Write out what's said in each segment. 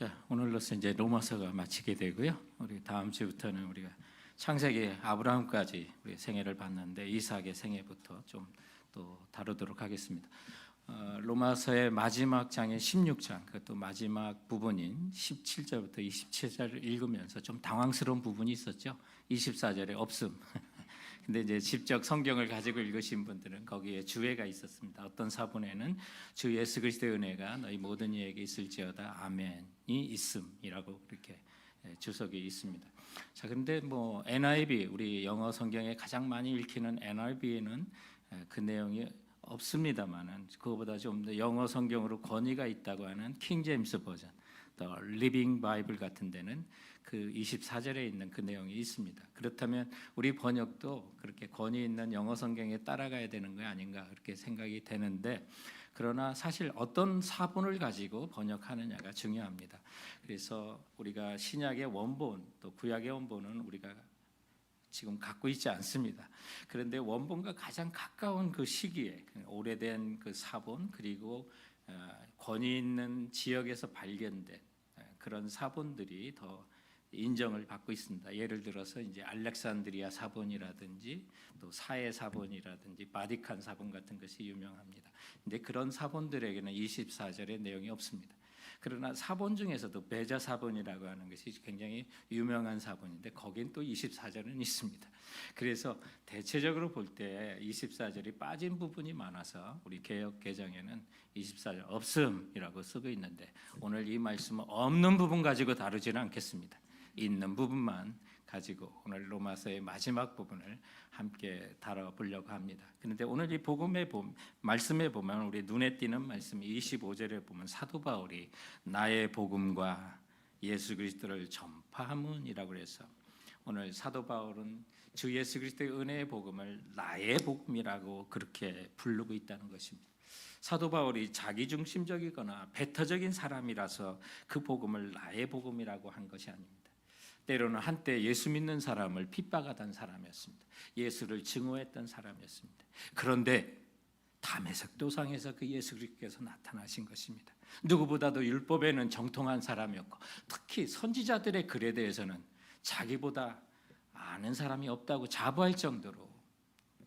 자, 오늘로서 이제 로마서가 마치게 되고요. 우리 다음 주부터는 우리가 창세기 아브라함까지 우리 생애를 봤는데 이삭의 생애부터 좀 또 다루도록 하겠습니다. 로마서의 마지막 장인 16장, 그것도 마지막 부분인 17절부터 27절을 읽으면서 좀 당황스러운 부분이 있었죠. 24절에 없음. 근데 이제 직접 성경을 가지고 읽으신 분들은 거기에 주애가 있었습니다. 어떤 사본에는 주 예수 그리스도의 은혜가 너희 모든 이에게 있을지어다 아멘이 있음이라고 그렇게 주석이 있습니다. 자, 근데 뭐 NIV, 우리 영어 성경에 가장 많이 읽히는 NIV에는 그 내용이 없습니다만은 그거보다 좀 더 영어 성경으로 권위가 있다고 하는 킹 제임스 버전, 더 리빙 바이블 같은 데는 그 24절에 있는 그 내용이 있습니다. 그렇다면 우리 번역도 그렇게 권위 있는 영어 성경에 따라가야 되는 거 아닌가 그렇게 생각이 되는데, 그러나 사실 어떤 사본을 가지고 번역하느냐가 중요합니다. 그래서 우리가 신약의 원본 또 구약의 원본은 우리가 지금 갖고 있지 않습니다. 그런데 원본과 가장 가까운 그 시기에 오래된 그 사본, 그리고 권위 있는 지역에서 발견된 그런 사본들이 더 인정을 받고 있습니다. 예를 들어서 이제 알렉산드리아 사본이라든지 또 사해 사본이라든지 바티칸 사본 같은 것이 유명합니다. 근데 그런 사본들에게는 24절의 내용이 없습니다. 그러나 사본 중에서도 베자 사본이라고 하는 것이 굉장히 유명한 사본인데 거긴 또 24절은 있습니다. 그래서 대체적으로 볼 때 24절이 빠진 부분이 많아서 우리 개역 개정에는 24절 없음이라고 쓰고 있는데, 오늘 이 말씀은 없는 부분 가지고 다루지는 않겠습니다. 있는 부분만 가지고 오늘 로마서의 마지막 부분을 함께 다뤄보려고 합니다. 그런데 오늘 이 복음의 말씀에 보면 우리 눈에 띄는 말씀이 25절에 보면 사도 바울이 나의 복음과 예수 그리스도를 전파함은이라고 해서, 오늘 사도 바울은 주 예수 그리스도의 은혜의 복음을 나의 복음이라고 그렇게 부르고 있다는 것입니다. 사도 바울이 자기중심적이거나 배타적인 사람이라서 그 복음을 나의 복음이라고 한 것이 아닙니다. 때로는 한때 예수 믿는 사람을 핍박하던 사람이었습니다. 예수를 증오했던 사람이었습니다. 그런데 다메섹 도상에서 그 예수 그리스도께서 나타나신 것입니다. 누구보다도 율법에는 정통한 사람이었고, 특히 선지자들의 글에 대해서는 자기보다 아는 사람이 없다고 자부할 정도로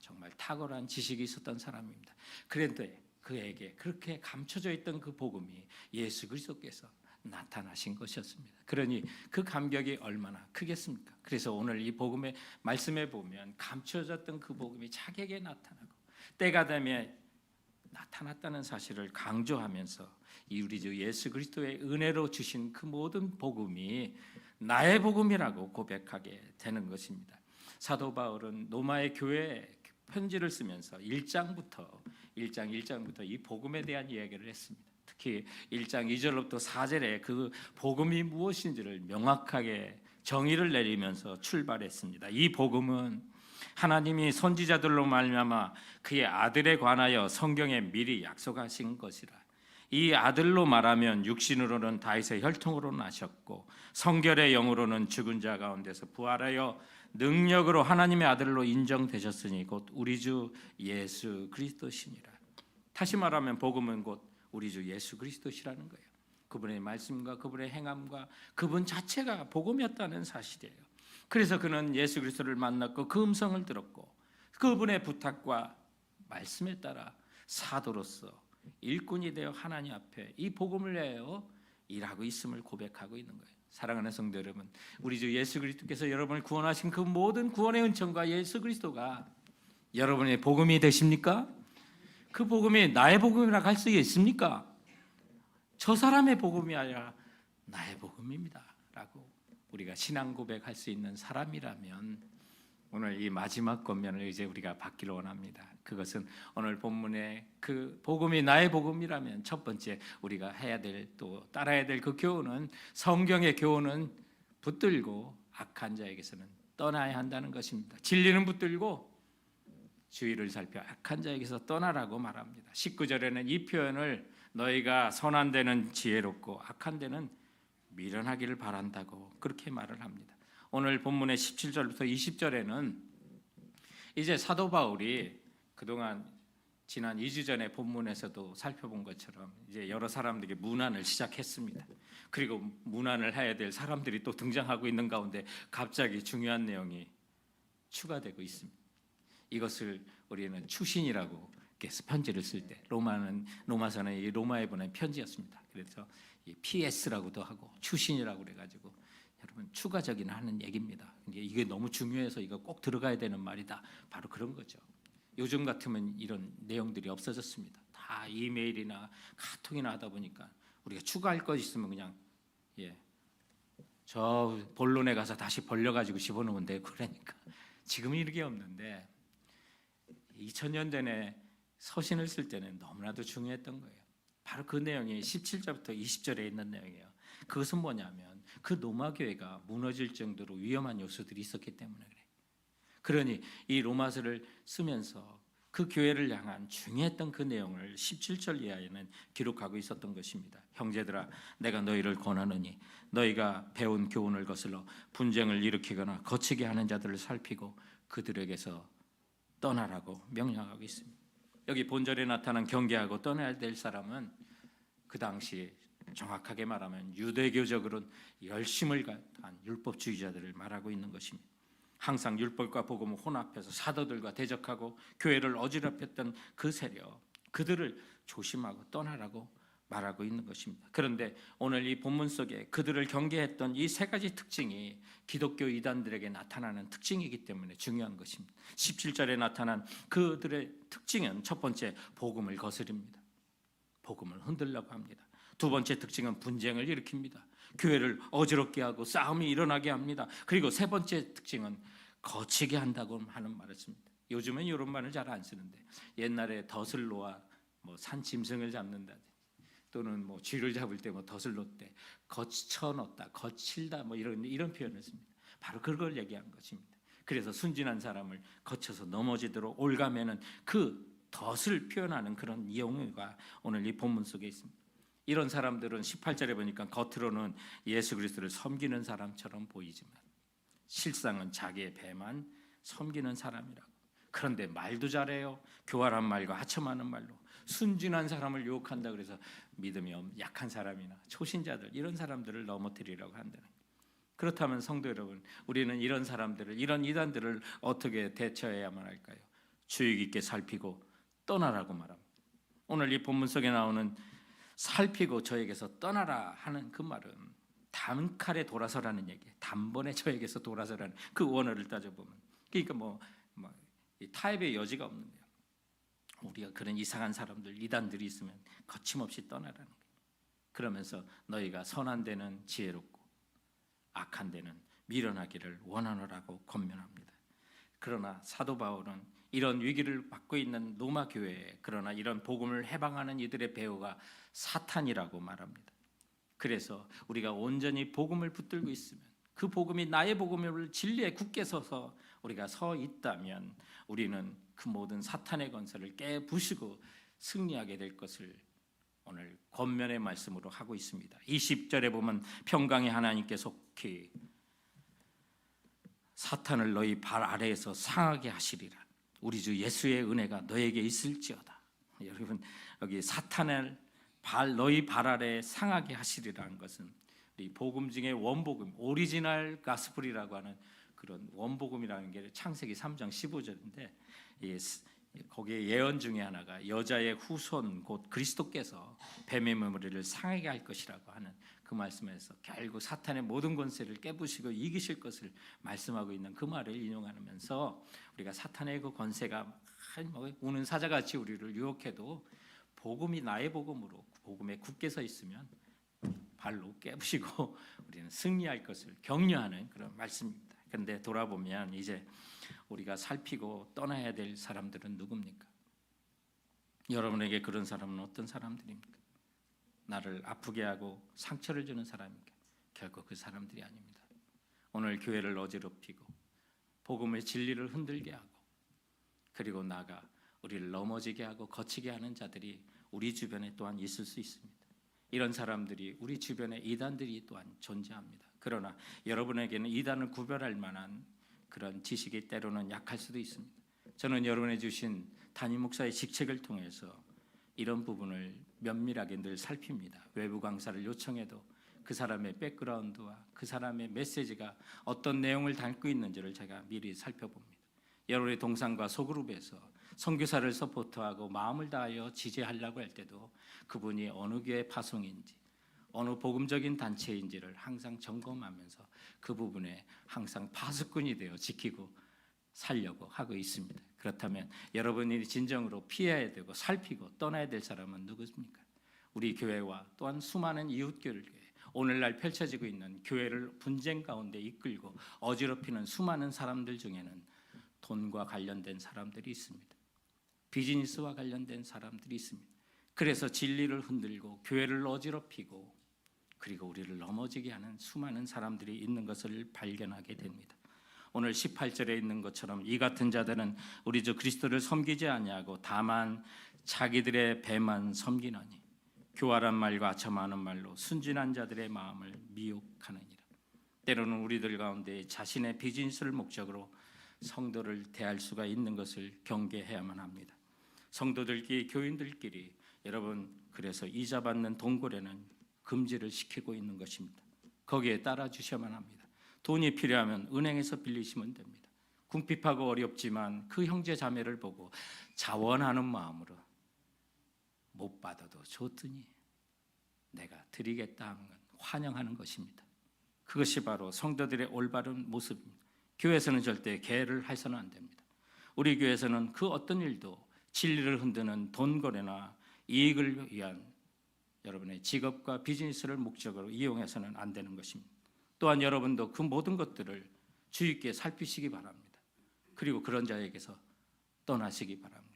정말 탁월한 지식이 있었던 사람입니다. 그런데 그에게 그렇게 감춰져 있던 그 복음이 예수 그리스도께서 나타나신 것이었습니다. 그러니 그 감격이 얼마나 크겠습니까? 그래서 오늘 이 복음의 말씀에 보면 감춰졌던 그 복음이 자기에게 나타나고 때가 되면 나타났다는 사실을 강조하면서 이 우리 주 예수 그리스도의 은혜로 주신 그 모든 복음이 나의 복음이라고 고백하게 되는 것입니다. 사도 바울은 로마의 교회에 편지를 쓰면서 1장부터 이 복음에 대한 이야기를 했습니다. 특히 1장 2절부터 4절에 그 복음이 무엇인지를 명확하게 정의를 내리면서 출발했습니다. 이 복음은 하나님이 선지자들로 말미암아 그의 아들에 관하여 성경에 미리 약속하신 것이라. 이 아들로 말하면 육신으로는 다윗의 혈통으로 나셨고 성결의 영으로는 죽은 자 가운데서 부활하여 능력으로 하나님의 아들로 인정되셨으니 곧 우리 주 예수 그리스도시니라. 다시 말하면 복음은 곧 우리 주 예수 그리스도시라는 거예요. 그분의 말씀과 그분의 행함과 그분 자체가 복음이었다는 사실이에요. 그래서 그는 예수 그리스도를 만났고 그 음성을 들었고 그분의 부탁과 말씀에 따라 사도로서 일꾼이 되어 하나님 앞에 이 복음을 내어 일하고 있음을 고백하고 있는 거예요. 사랑하는 성도 여러분, 우리 주 예수 그리스도께서 여러분을 구원하신 그 모든 구원의 은총과 예수 그리스도가 여러분의 복음이 되십니까? 그 복음이 나의 복음이라고 할 수 있습니까? 저 사람의 복음이 아니라 나의 복음입니다 라고 우리가 신앙 고백할 수 있는 사람이라면 오늘 이 마지막 권면을 이제 우리가 받기를 원합니다. 그것은 오늘 본문의 그 복음이 나의 복음이라면 첫 번째 우리가 해야 될, 또 따라야 될 그 교훈은, 성경의 교훈은 붙들고 악한 자에게서는 떠나야 한다는 것입니다. 진리는 붙들고 주의를 살펴 악한 자에게서 떠나라고 말합니다. 19절에는 이 표현을 너희가 선한 데는 지혜롭고 악한 데는 미련하기를 바란다고 그렇게 말을 합니다. 오늘 본문의 17절부터 20절에는 이제 사도 바울이 그동안 지난 2주 전에 본문에서도 살펴본 것처럼 이제 여러 사람들에게 문안을 시작했습니다. 그리고 문안을 해야 될 사람들이 또 등장하고 있는 가운데 갑자기 중요한 내용이 추가되고 있습니다. 이것을 우리는 추신이라고 편지를 쓸 때 로마서는 이 로마에 보낸 편지였습니다. 그래서 이 PS라고도 하고 추신이라고 그래가지고 여러분 추가적인 하는 얘기입니다. 이게 너무 중요해서 이거 꼭 들어가야 되는 말이다. 바로 그런 거죠. 요즘 같으면 이런 내용들이 없어졌습니다. 다 이메일이나 카톡이나 하다 보니까 우리가 추가할 거 있으면 그냥 저 본론에 가서 다시 벌려가지고 집어넣으면 돼요. 그러니까 지금은 이런 게 없는데 2000년대에 서신을 쓸 때는 너무나도 중요했던 거예요. 바로 그 내용이 17절부터 20절에 있는 내용이에요. 그것은 뭐냐면 그 로마 교회가 무너질 정도로 위험한 요소들이 있었기 때문에 그래요. 그러니 이 로마서를 쓰면서 그 교회를 향한 중요했던 그 내용을 17절 이하에는 기록하고 있었던 것입니다. 형제들아, 내가 너희를 권하노니 너희가 배운 교훈을 거슬러 분쟁을 일으키거나 거치게 하는 자들을 살피고 그들에게서 떠나라고 명령하고 있습니다. 여기 본절에 나타난 경계하고 떠나야 될 사람은 그 당시 정확하게 말하면 유대교적으로는 열심을 가한 율법주의자들을 말하고 있는 것입니다. 항상 율법과 복음을 혼합해서 사도들과 대적하고 교회를 어지럽혔던 그 세력, 그들을 조심하고 떠나라고 말하고 있는 것입니다. 그런데 오늘 이 본문 속에 그들을 경계했던 이 세 가지 특징이 기독교 이단들에게 나타나는 특징이기 때문에 중요한 것입니다. 17절에 나타난 그들의 특징은 첫 번째, 복음을 거스립니다. 복음을 흔들려고 합니다. 두 번째 특징은 분쟁을 일으킵니다. 교회를 어지럽게 하고 싸움이 일어나게 합니다. 그리고 세 번째 특징은 거치게 한다고 하는 말이었습니다. 요즘은 이런 말을 잘 안 쓰는데 옛날에 덫을 놓아 산 짐승을 잡는다 또는 쥐를 잡을 때 덫을 놓되 거쳐 넣다, 거칠다 이런 표현을 씁니다. 바로 그걸 얘기한 것입니다. 그래서 순진한 사람을 거쳐서 넘어지도록 올가매는 그 덫을 표현하는 그런 용어가 오늘 이 본문 속에 있습니다. 이런 사람들은 18절에 보니까 겉으로는 예수 그리스도를 섬기는 사람처럼 보이지만 실상은 자기의 배만 섬기는 사람이라고. 그런데 말도 잘해요. 교활한 말과 하첨하는 말로 순진한 사람을 유혹한다. 그래서 믿음이 약한 사람이나 초신자들 이런 사람들을 넘어뜨리려고 한다는 거예요. 그렇다면 성도 여러분, 우리는 이런 사람들을, 이런 이단들을 어떻게 대처해야만 할까요? 주의 깊게 살피고 떠나라고 말합니다. 오늘 이 본문 속에 나오는 살피고 저에게서 떠나라 하는 그 말은 단칼에 돌아서라는 얘기, 단번에 저에게서 돌아서라는 그 원어를 따져보면, 그러니까 타협의 여지가 없는 거예요. 우리가 그런 이상한 사람들, 이단들이 있으면 거침없이 떠나라는 거예요. 그러면서 너희가 선한 데는 지혜롭고 악한 데는 미련하기를 원하노라고 권면합니다. 그러나 사도 바울은 이런 위기를 받고 있는 로마 교회에, 그러나 이런 복음을 해방하는 이들의 배후가 사탄이라고 말합니다. 그래서 우리가 온전히 복음을 붙들고 있으면, 그 복음이 나의 복음을 진리에 굳게 서서 우리가 서 있다면 우리는 그 모든 사탄의 건설을 깨부수고 승리하게 될 것을 오늘 권면의 말씀으로 하고 있습니다. 20절에 보면 평강의 하나님께 속히 사탄을 너희 발 아래에서 상하게 하시리라. 우리 주 예수의 은혜가 너에게 있을지어다. 여러분, 여기 사탄을 너희 발 아래에 상하게 하시리라는 것은 이 복음 중에 원복음, 오리지널 가스플이라고 하는 그런 원복음이라는 게 창세기 3장 15절인데 거기에 예언 중에 하나가 여자의 후손 곧 그리스도께서 뱀의 머리를 상하게 할 것이라고 하는 그 말씀에서 결국 사탄의 모든 권세를 깨부시고 이기실 것을 말씀하고 있는 그 말을 인용하면서 우리가 사탄의 그 권세가 우는 사자같이 우리를 유혹해도 복음이 나의 복음으로 복음에 굳게 서 있으면 발로 깨부시고 우리는 승리할 것을 격려하는 그런 말씀입니다. 그런데 돌아보면 이제 우리가 살피고 떠나야 될 사람들은 누굽니까? 여러분에게 그런 사람은 어떤 사람들입니까? 나를 아프게 하고 상처를 주는 사람입니까? 결코 그 사람들이 아닙니다. 오늘 교회를 어지럽히고 복음의 진리를 흔들게 하고 그리고 나가 우리를 넘어지게 하고 거치게 하는 자들이 우리 주변에 또한 있을 수 있습니다. 이런 사람들이 우리 주변에 이단들이 또한 존재합니다. 그러나 여러분에게는 이단을 구별할 만한 그런 지식이 때로는 약할 수도 있습니다. 저는 여러분이 주신 담임 목사의 직책을 통해서 이런 부분을 면밀하게 늘 살핍니다. 외부 강사를 요청해도 그 사람의 백그라운드와 그 사람의 메시지가 어떤 내용을 담고 있는지를 제가 미리 살펴봅니다. 여러분의 동상과 소그룹에서 선교사를 서포트하고 마음을 다하여 지지하려고 할 때도 그분이 어느 교회 파송인지 어느 복음적인 단체인지를 항상 점검하면서 그 부분에 항상 파수꾼이 되어 지키고 살려고 하고 있습니다. 그렇다면 여러분이 진정으로 피해야 되고 살피고 떠나야 될 사람은 누구입니까? 우리 교회와 또한 수많은 이웃교회, 오늘날 펼쳐지고 있는 교회를 분쟁 가운데 이끌고 어지럽히는 수많은 사람들 중에는 돈과 관련된 사람들이 있습니다. 비즈니스와 관련된 사람들이 있습니다. 그래서 진리를 흔들고 교회를 어지럽히고 그리고 우리를 넘어지게 하는 수많은 사람들이 있는 것을 발견하게 됩니다. 오늘 18절에 있는 것처럼 이 같은 자들은 우리 주 그리스도를 섬기지 아니하고 다만 자기들의 배만 섬기나니 교활한 말과 아첨하는 말로 순진한 자들의 마음을 미혹하느니라. 때로는 우리들 가운데 자신의 비즈니스를 목적으로 성도를 대할 수가 있는 것을 경계해야만 합니다. 성도들끼리 교인들끼리 여러분 그래서 이자 받는 동거래는 금지를 시키고 있는 것입니다. 거기에 따라 주셔야만 합니다. 돈이 필요하면 은행에서 빌리시면 됩니다. 궁핍하고 어렵지만 그 형제 자매를 보고 자원하는 마음으로 못 받아도 좋더니 내가 드리겠다 하는 건 환영하는 것입니다. 그것이 바로 성도들의 올바른 모습입니다. 교회에서는 절대 계를 해서는 안 됩니다. 우리 교회에서는 그 어떤 일도 진리를 흔드는 돈 거래나 이익을 위한 여러분의 직업과 비즈니스를 목적으로 이용해서는 안 되는 것입니다. 또한 여러분도 그 모든 것들을 주의 있게 살피시기 바랍니다. 그리고 그런 자에게서 떠나시기 바랍니다.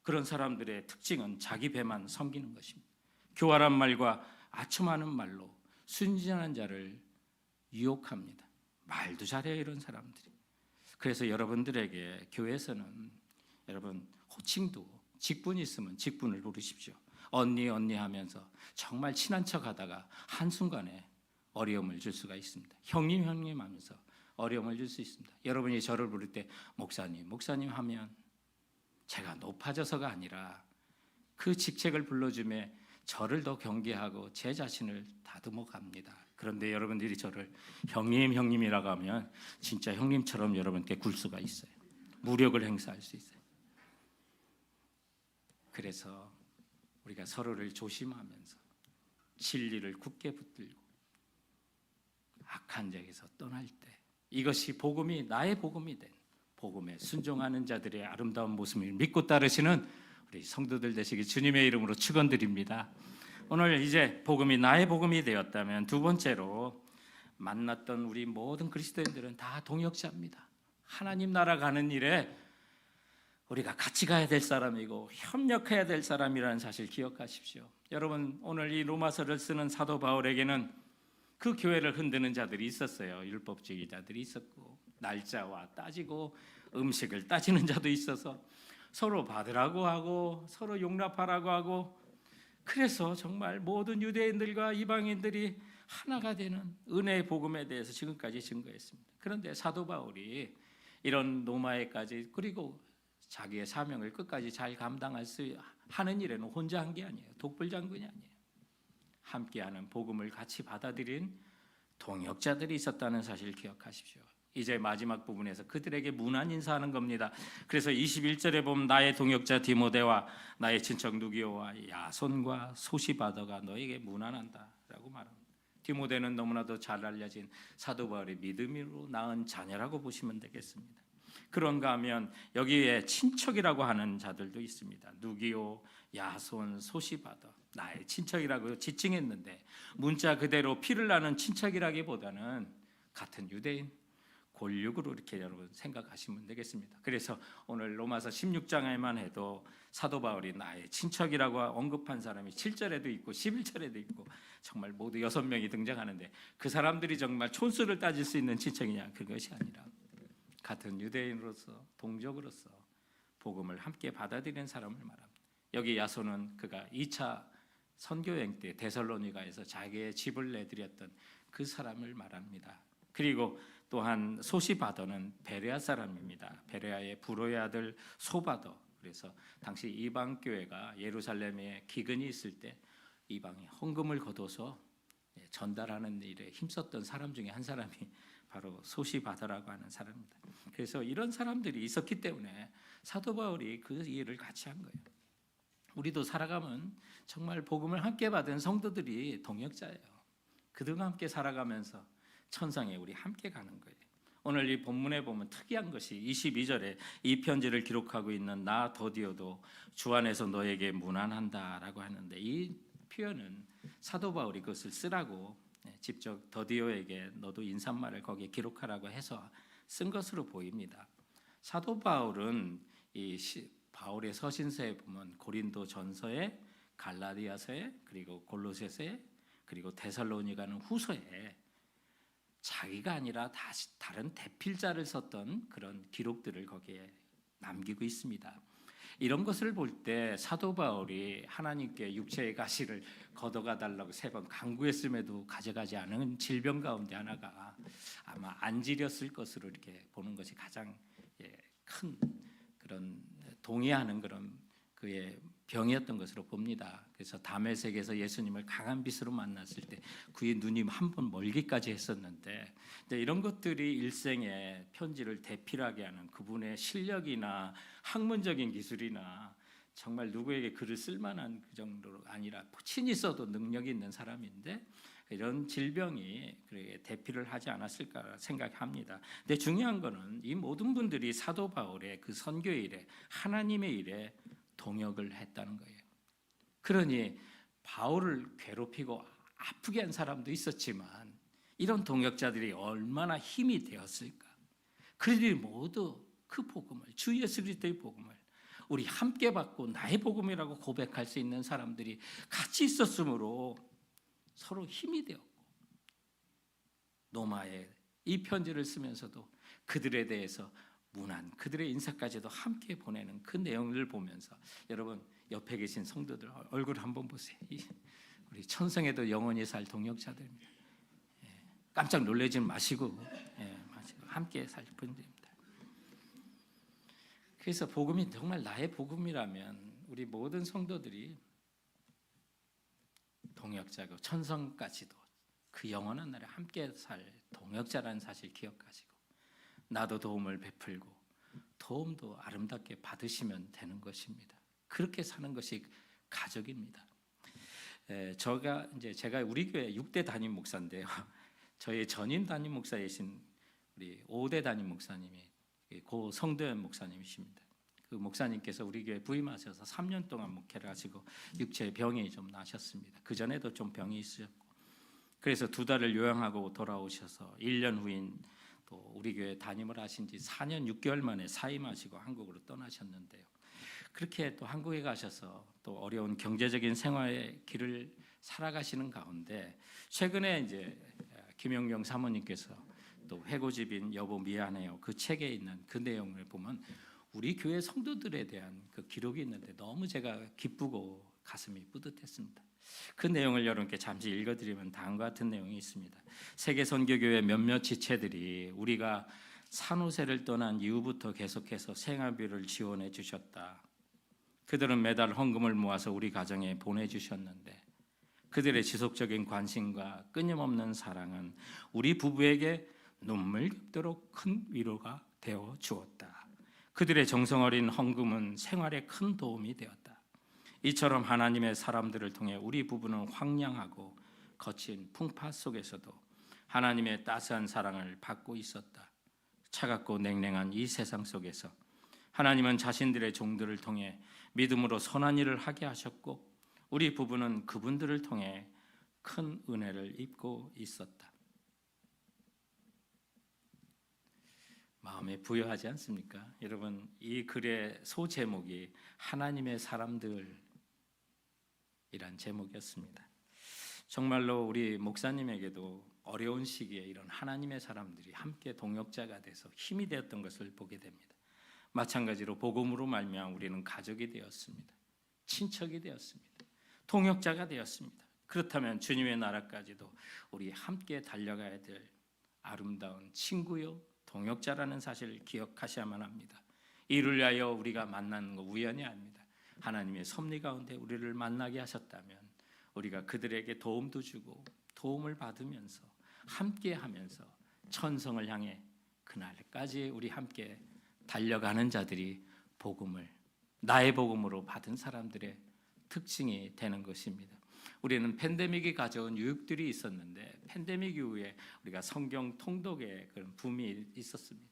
그런 사람들의 특징은 자기 배만 섬기는 것입니다. 교활한 말과 아첨하는 말로 순진한 자를 유혹합니다. 말도 잘해요 이런 사람들이. 그래서 여러분들에게 교회에서는 여러분 호칭도 직분이 있으면 직분을 부르십시오. 언니 하면서 정말 친한 척하다가 한순간에 어려움을 줄 수가 있습니다. 형님 하면서 어려움을 줄 수 있습니다. 여러분이 저를 부를 때 목사님 하면 제가 높아져서가 아니라 그 직책을 불러주며 저를 더 경계하고 제 자신을 다듬어 갑니다. 그런데 여러분들이 저를 형님이라고 하면 진짜 형님처럼 여러분께 굴 수가 있어요. 무력을 행사할 수 있어요. 그래서 우리가 서로를 조심하면서 진리를 굳게 붙들고 악한 자에게서 떠날 때 이것이 복음이 나의 복음이 된 복음에 순종하는 자들의 아름다운 모습을 믿고 따르시는 우리 성도들 되시기 주님의 이름으로 축원드립니다. 오늘 이제 복음이 나의 복음이 되었다면 두 번째로 만났던 우리 모든 그리스도인들은 다 동역자입니다. 하나님 나라 가는 일에 우리가 같이 가야 될 사람이고 협력해야 될 사람이라는 사실 기억하십시오. 여러분 오늘 이 로마서를 쓰는 사도 바울에게는 그 교회를 흔드는 자들이 있었어요. 율법주의자들이 있었고 날짜와 따지고 음식을 따지는 자도 있어서 서로 받으라고 하고 서로 용납하라고 하고 그래서 정말 모든 유대인들과 이방인들이 하나가 되는 은혜의 복음에 대해서 지금까지 증거했습니다. 그런데 사도 바울이 이런 로마에까지 그리고 자기의 사명을 끝까지 잘 감당할 수 하는 일에는 혼자 한 게 아니에요. 독불장군이 아니에요. 함께하는 복음을 같이 받아들인 동역자들이 있었다는 사실 기억하십시오. 이제 마지막 부분에서 그들에게 문안 인사하는 겁니다. 그래서 21절에 보면 나의 동역자 디모데와 나의 친척 누기오와 야손과 소시바더가 너에게 문안한다 라고 말합니다. 디모데는 너무나도 잘 알려진 사도 바울의 믿음으로 낳은 자녀라고 보시면 되겠습니다. 그런가 하면 여기에 친척이라고 하는 자들도 있습니다. 누기오, 야손, 소시바더 나의 친척이라고 지칭했는데 문자 그대로 피를 나는 친척이라기보다는 같은 유대인 골육으로 이렇게 여러분 생각하시면 되겠습니다. 그래서 오늘 로마서 16장에만 해도 사도 바울이 나의 친척이라고 언급한 사람이 7절에도 있고 11절에도 있고 정말 모두 6명이 등장하는데 그 사람들이 정말 촌수를 따질 수 있는 친척이냐? 그것이 아니라 같은 유대인으로서 동족으로서 복음을 함께 받아들이는 사람을 말합니다. 여기 야손은 그가 2차 선교여행 때 데살로니가에서 자기의 집을 내드렸던 그 사람을 말합니다. 그리고 또한 소시바더는 베레아 사람입니다. 베레아의 부로의 아들 소바더. 그래서 당시 이방 교회가 예루살렘에 기근이 있을 때 이방이 헌금을 거둬서 전달하는 일에 힘썼던 사람 중에 한 사람이 바로 소시바더라고 하는 사람입니다. 그래서 이런 사람들이 있었기 때문에 사도 바울이 그 일을 같이 한 거예요. 우리도 살아가면 정말 복음을 함께 받은 성도들이 동역자예요. 그들과 함께 살아가면서 천상에 우리 함께 가는 거예요. 오늘 이 본문에 보면 특이한 것이 22절에 이 편지를 기록하고 있는 나 더디오도 주 안에서 너에게 문안한다라고 하는데, 이 표현은 사도 바울이 그것을 쓰라고 직접 더디오에게 너도 인사말을 거기에 기록하라고 해서 쓴 것으로 보입니다. 사도 바울은 이 바울의 서신서에 보면 고린도 전서에, 갈라디아서에, 그리고 골로새서에, 그리고 데살로니가는 후서에 자기가 아니라 다른 대필자를 썼던 그런 기록들을 거기에 남기고 있습니다. 이런 것을 볼 때 사도 바울이 하나님께 육체의 가시를 걷어가 달라고 3번 간구했음에도 가져가지 않은 질병 가운데 하나가 아마 안질이었을 것으로 이렇게 보는 것이 가장 큰 그런 동의하는 그런 그의 병이었던 것으로 봅니다. 그래서 다메섹에서 예수님을 강한 빛으로 만났을 때 그의 눈이 한 번 멀기까지 했었는데, 이런 것들이 일생에 편지를 대필하게 하는 그분의 실력이나 학문적인 기술이나 정말 누구에게 글을 쓸만한 그 정도로 아니라 친히 써도 능력이 있는 사람인데 이런 질병이 대피를 하지 않았을까 생각합니다. 근데 중요한 거는 이 모든 분들이 사도 바울의 그 선교 일에, 하나님의 일에 동역을 했다는 거예요. 그러니 바울을 괴롭히고 아프게 한 사람도 있었지만 이런 동역자들이 얼마나 힘이 되었을까. 그들이 모두 그 복음을, 주 예수 그리스도의 복음을 우리 함께 받고 나의 복음이라고 고백할 수 있는 사람들이 같이 있었으므로 서로 힘이 되었고, 로마에 이 편지를 쓰면서도 그들에 대해서 문안, 그들의 인사까지도 함께 보내는 그 내용을 보면서, 여러분 옆에 계신 성도들 얼굴 한번 보세요. 우리 천성에도 영원히 살 동역자들입니다. 깜짝 놀라지 마시고 함께 살 분들입니다. 그래서 복음이 정말 나의 복음이라면 우리 모든 성도들이 동역자고 천성까지도 그 영원한 날에 함께 살 동역자라는 사실 기억하시고, 나도 도움을 베풀고 도움도 아름답게 받으시면 되는 것입니다. 그렇게 사는 것이 가족입니다. 제가 우리 교회 6대 담임 목사인데요. 저희 전임 담임 목사이신 우리 5대 담임 목사님이 고 성도현 목사님이십니다. 그 목사님께서 우리 교회 부임하셔서 3년 동안 목회를 하시고 육체에 병이 좀 나셨습니다. 그 전에도 좀 병이 있으셨고, 그래서 2달을 요양하고 돌아오셔서 1년 후인 또 우리 교회 담임을 하신 지 4년 6개월 만에 사임하시고 한국으로 떠나셨는데요. 그렇게 또 한국에 가셔서 또 어려운 경제적인 생활의 길을 살아가시는 가운데 최근에 이제 김영경 사모님께서 또 회고집인 여보 미안해요, 그 책에 있는 그 내용을 보면 우리 교회 성도들에 대한 그 기록이 있는데 너무 제가 기쁘고 가슴이 뿌듯했습니다. 그 내용을 여러분께 잠시 읽어드리면 다음과 같은 내용이 있습니다. 세계선교교회 몇몇 지체들이 우리가 산호세를 떠난 이후부터 계속해서 생활비를 지원해 주셨다. 그들은 매달 헌금을 모아서 우리 가정에 보내주셨는데 그들의 지속적인 관심과 끊임없는 사랑은 우리 부부에게 눈물겹도록 큰 위로가 되어 주었다. 그들의 정성 어린 헌금은 생활에 큰 도움이 되었다. 이처럼 하나님의 사람들을 통해 우리 부부는 황량하고 거친 풍파 속에서도 하나님의 따스한 사랑을 받고 있었다. 차갑고 냉랭한 이 세상 속에서 하나님은 자신들의 종들을 통해 믿음으로 선한 일을 하게 하셨고 우리 부부는 그분들을 통해 큰 은혜를 입고 있었다. 마음에 부여하지 않습니까? 여러분, 이 글의 소제목이 하나님의 사람들이란 제목이었습니다. 정말로 우리 목사님에게도 어려운 시기에 이런 하나님의 사람들이 함께 동역자가 돼서 힘이 되었던 것을 보게 됩니다. 마찬가지로 복음으로 말미암아 우리는 가족이 되었습니다. 친척이 되었습니다. 동역자가 되었습니다. 그렇다면 주님의 나라까지도 우리 함께 달려가야 될 아름다운 친구요 동역자라는 사실을 기억하셔야만 합니다. 이를 위하여 우리가 만나는 거 우연이 아닙니다. 하나님의 섭리 가운데 우리를 만나게 하셨다면 우리가 그들에게 도움도 주고 도움을 받으면서 함께하면서 천성을 향해 그날까지 우리 함께 달려가는 자들이 복음을 나의 복음으로 받은 사람들의 특징이 되는 것입니다. 우리는 팬데믹이 가져온 유익들이 있었는데 팬데믹 이후에 우리가 성경 통독의 그런 붐이 있었습니다.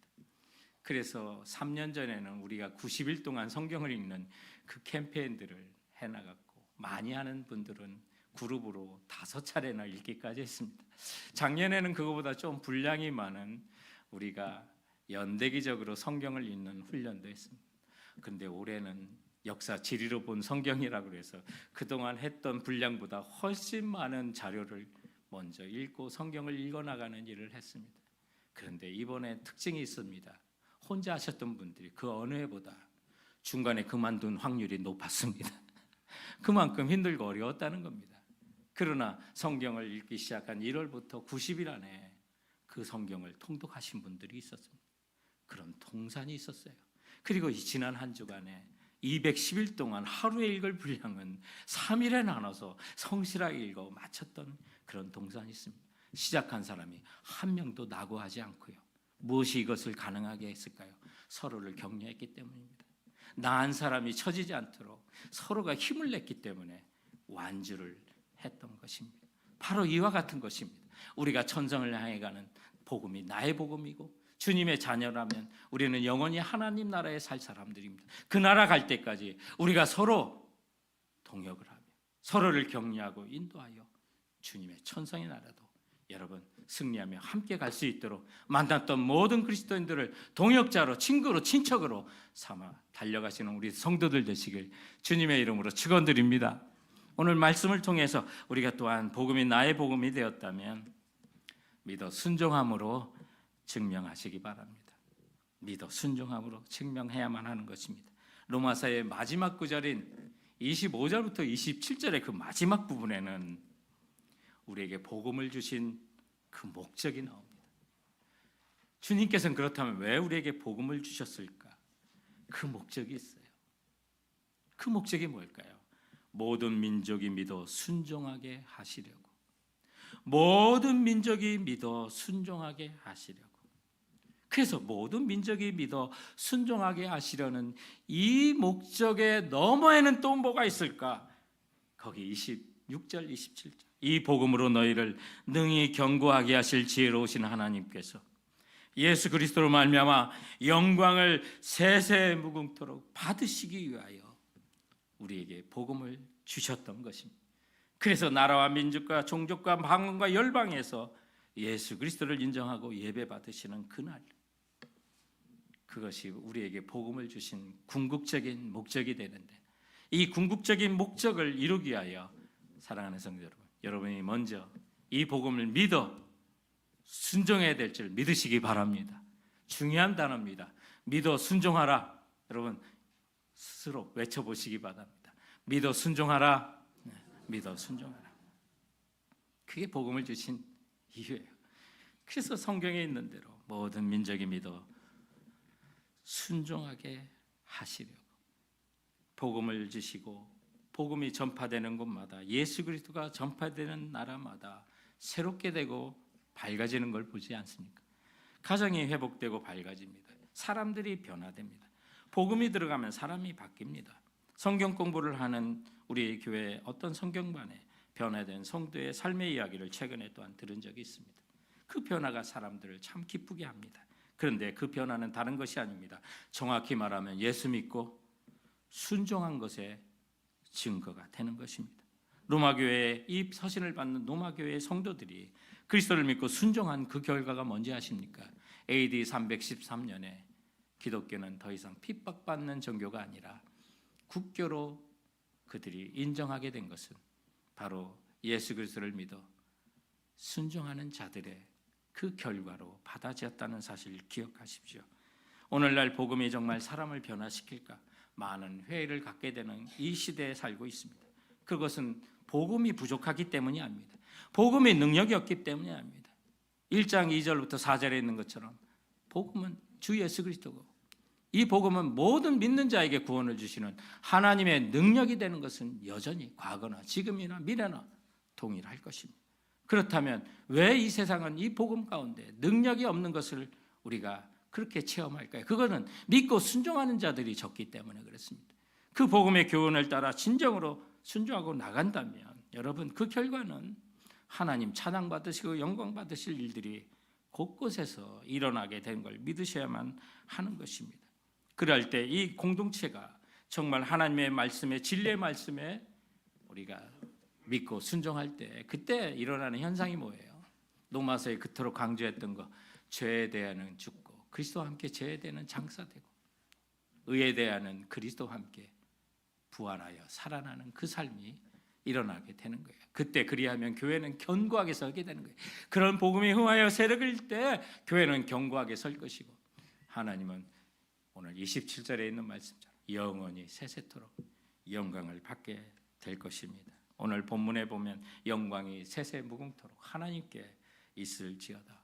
그래서 3년 전에는 우리가 90일 동안 성경을 읽는 그 캠페인들을 해나갔고, 많이 하는 분들은 그룹으로 5차례나 읽기까지 했습니다. 작년에는 그거보다 좀 분량이 많은 우리가 연대기적으로 성경을 읽는 훈련도 했습니다. 그런데 올해는 역사 지리로 본 성경이라고 해서 그동안 했던 분량보다 훨씬 많은 자료를 먼저 읽고 성경을 읽어나가는 일을 했습니다. 그런데 이번에 특징이 있습니다. 혼자 하셨던 분들이 그 어느 해보다 중간에 그만둔 확률이 높았습니다. 그만큼 힘들고 어려웠다는 겁니다. 그러나 성경을 읽기 시작한 1월부터 90일 안에 그 성경을 통독하신 분들이 있었습니다. 그런 통산이 있었어요. 그리고 지난 한 주간에 210일 동안 하루에 읽을 분량은 3일에 나눠서 성실하게 읽어 마쳤던 그런 동산이 있습니다. 시작한 사람이 한 명도 낙오하지 않고요. 무엇이 이것을 가능하게 했을까요? 서로를 격려했기 때문입니다. 나은 사람이 처지지 않도록 서로가 힘을 냈기 때문에 완주를 했던 것입니다. 바로 이와 같은 것입니다. 우리가 천성을 향해 가는 복음이 나의 복음이고, 주님의 자녀라면 우리는 영원히 하나님 나라에 살 사람들입니다. 그 나라 갈 때까지 우리가 서로 동역을 하며 서로를 격려하고 인도하여 주님의 천성의 나라도 여러분 승리하며 함께 갈 수 있도록 만났던 모든 그리스도인들을 동역자로, 친구로, 친척으로 삼아 달려가시는 우리 성도들 되시길 주님의 이름으로 축원드립니다. 오늘 말씀을 통해서 우리가 또한 복음이 나의 복음이 되었다면 믿어 순종함으로 증명하시기 바랍니다. 믿어 순종함으로 증명해야만 하는 것입니다. 로마서의 마지막 구절인 25절부터 27절의 그 마지막 부분에는 우리에게 복음을 주신 그 목적이 나옵니다. 주님께서는 그렇다면 왜 우리에게 복음을 주셨을까? 그 목적이 있어요. 그 목적이 뭘까요? 모든 민족이 믿어 순종하게 하시려고. 모든 민족이 믿어 순종하게 하시려고. 그래서 모든 민족이 믿어 순종하게 하시려는 이 목적의 너머에는 또 뭐가 있을까? 거기 26절, 27절. 이 복음으로 너희를 능히 견고하게 하실 지혜로우신 하나님께서 예수 그리스도로 말미암아 영광을 세세 무궁토록 받으시기 위하여 우리에게 복음을 주셨던 것입니다. 그래서 나라와 민족과 종족과 방언과 열방에서 예수 그리스도를 인정하고 예배 받으시는 그날, 그것이 우리에게 복음을 주신 궁극적인 목적이 되는데, 이 궁극적인 목적을 이루기 위하여 사랑하는 성도 여러분, 여러분이 먼저 이 복음을 믿어 순종해야 될 줄 믿으시기 바랍니다. 중요한 단어입니다. 믿어 순종하라. 여러분 스스로 외쳐보시기 바랍니다. 믿어 순종하라. 믿어 순종하라. 그게 복음을 주신 이유예요. 그래서 성경에 있는 대로 모든 민족이 믿어 순종하게 하시려고 복음을 주시고, 복음이 전파되는 곳마다, 예수 그리스도가 전파되는 나라마다 새롭게 되고 밝아지는 걸 보지 않습니까? 가정이 회복되고 밝아집니다. 사람들이 변화됩니다. 복음이 들어가면 사람이 바뀝니다. 성경 공부를 하는 우리 교회 어떤 성경반에 변화된 성도의 삶의 이야기를 최근에 또한 들은 적이 있습니다. 그 변화가 사람들을 참 기쁘게 합니다. 그런데 그 변화는 다른 것이 아닙니다. 정확히 말하면 예수 믿고 순종한 것의 증거가 되는 것입니다. 로마교회의 이 서신을 받는 로마교회의 성도들이 그리스도를 믿고 순종한 그 결과가 뭔지 아십니까? AD 313년에 기독교는 더 이상 핍박받는 종교가 아니라 국교로 그들이 인정하게 된 것은 바로 예수 그리스도를 믿어 순종하는 자들의 그 결과로 받아졌다는 사실을 기억하십시오. 오늘날 복음이 정말 사람을 변화시킬까? 많은 회의를 갖게 되는 이 시대에 살고 있습니다. 그것은 복음이 부족하기 때문이 아닙니다. 복음의 능력이 없기 때문이 아닙니다. 1장 2절부터 4절에 있는 것처럼 복음은 주 예수 그리스도고, 이 복음은 모든 믿는 자에게 구원을 주시는 하나님의 능력이 되는 것은 여전히 과거나 지금이나 미래나 동일할 것입니다. 그렇다면 왜 이 세상은 이 복음 가운데 능력이 없는 것을 우리가 그렇게 체험할까요? 그거는 믿고 순종하는 자들이 적기 때문에 그렇습니다. 그 복음의 교훈을 따라 진정으로 순종하고 나간다면 여러분, 그 결과는 하나님 찬양 받으시고 영광 받으실 일들이 곳곳에서 일어나게 된 걸 믿으셔야만 하는 것입니다. 그럴 때 이 공동체가 정말 하나님의 말씀에, 진리의 말씀에 우리가 믿고 순종할 때 그때 일어나는 현상이 뭐예요? 로마서에 그토록 강조했던 거, 죄에 대하여는 죽고 그리스도와 함께 죄에 대하여는 장사되고 의에 대하여는 그리스도와 함께 부활하여 살아나는 그 삶이 일어나게 되는 거예요. 그때 그리하면 교회는 견고하게 서게 되는 거예요. 그런 복음이 흥하여 세력일 때 교회는 견고하게 설 것이고, 하나님은 오늘 27절에 있는 말씀처럼 영원히 세세토록 영광을 받게 될 것입니다. 오늘 본문에 보면 영광이 세세무궁토록 하나님께 있을지어다.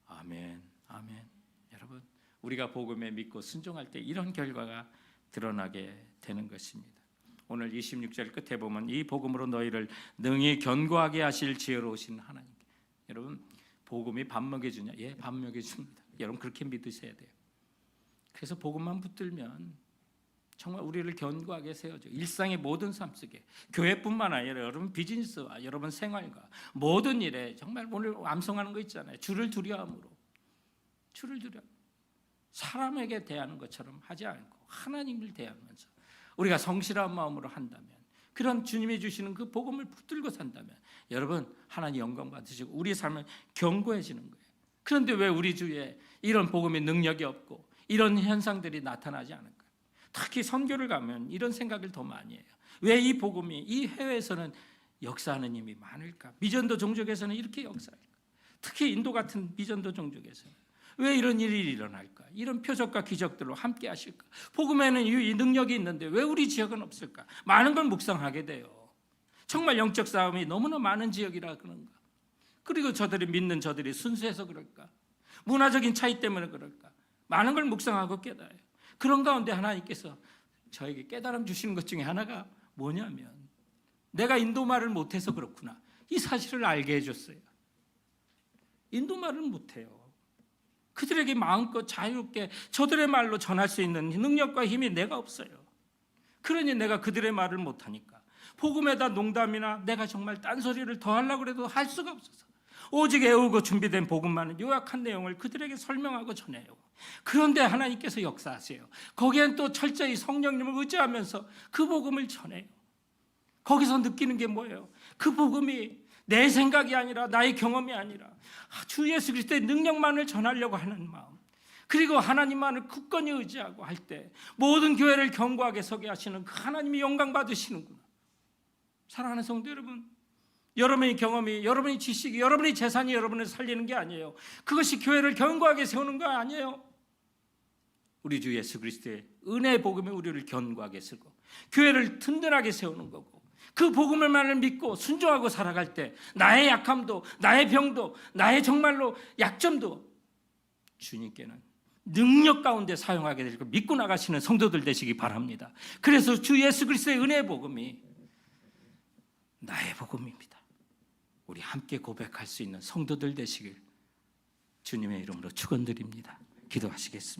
아멘, 아멘. 여러분, 우리가 복음에 믿고 순종할 때 이런 결과가 드러나게 되는 것입니다. 오늘 26절 끝에 보면 이 복음으로 너희를 능히 견고하게 하실 지혜로우신 하나님께. 여러분, 복음이 밥 먹여주냐? 예, 밥 먹여줍니다. 여러분, 그렇게 믿으셔야 돼요. 그래서 복음만 붙들면 정말 우리를 견고하게 세워줘. 일상의 모든 삶 속에, 교회뿐만 아니라 여러분 비즈니스와 여러분 생활과 모든 일에 정말 오늘 암송하는 거 있잖아요. 주를 두려움으로, 주를 두려움. 사람에게 대하는 것처럼 하지 않고 하나님을 대하면서 우리가 성실한 마음으로 한다면, 그런 주님이 주시는 그 복음을 붙들고 산다면 여러분, 하나님 영광 받으시고 우리 삶은 견고해지는 거예요. 그런데 왜 우리 주위에 이런 복음의 능력이 없고 이런 현상들이 나타나지 않을까? 특히 선교를 가면 이런 생각을 더 많이 해요. 왜 이 복음이 이 해외에서는 역사하는 힘이 많을까? 미전도 종족에서는 이렇게 역사할까? 특히 인도 같은 미전도 종족에서는 왜 이런 일이 일어날까? 이런 표적과 기적들로 함께 하실까? 복음에는 이 능력이 있는데 왜 우리 지역은 없을까? 많은 걸 묵상하게 돼요. 정말 영적 싸움이 너무나 많은 지역이라 그런가? 그리고 저들이 믿는 저들이 순수해서 그럴까? 문화적인 차이 때문에 그럴까? 많은 걸 묵상하고 깨달아요. 그런 가운데 하나님께서 저에게 깨달음 주시는 것 중에 하나가 뭐냐면, 내가 인도말을 못해서 그렇구나, 이 사실을 알게 해줬어요. 인도말을 못해요. 그들에게 마음껏 자유롭게 저들의 말로 전할 수 있는 능력과 힘이 내가 없어요. 그러니 내가 그들의 말을 못하니까 복음에다 농담이나 내가 정말 딴소리를 더 하려고 해도 할 수가 없어서 오직 애우고 준비된 복음만은 요약한 내용을 그들에게 설명하고 전해요. 그런데 하나님께서 역사하세요. 거기엔 또 철저히 성령님을 의지하면서 그 복음을 전해요. 거기서 느끼는 게 뭐예요? 그 복음이 내 생각이 아니라, 나의 경험이 아니라 주 예수 그리스도의 능력만을 전하려고 하는 마음, 그리고 하나님만을 굳건히 의지하고 할 때 모든 교회를 견고하게 서게 하시는 그 하나님이 영광 받으시는구나. 사랑하는 성도 여러분, 여러분의 경험이, 여러분의 지식이, 여러분의 재산이 여러분을 살리는 게 아니에요. 그것이 교회를 견고하게 세우는 거 아니에요. 우리 주 예수 그리스도의 은혜의 복음이 우리를 견고하게 세우고 교회를 든든하게 세우는 거고, 그 복음을만을 믿고 순종하고 살아갈 때 나의 약함도, 나의 병도, 나의 정말로 약점도 주님께는 능력 가운데 사용하게 될 걸 믿고 나가시는 성도들 되시기 바랍니다. 그래서 주 예수 그리스도의 은혜의 복음이 나의 복음입니다. 우리 함께 고백할 수 있는 성도들 되시길 주님의 이름으로 축원드립니다. 기도하시겠습니다.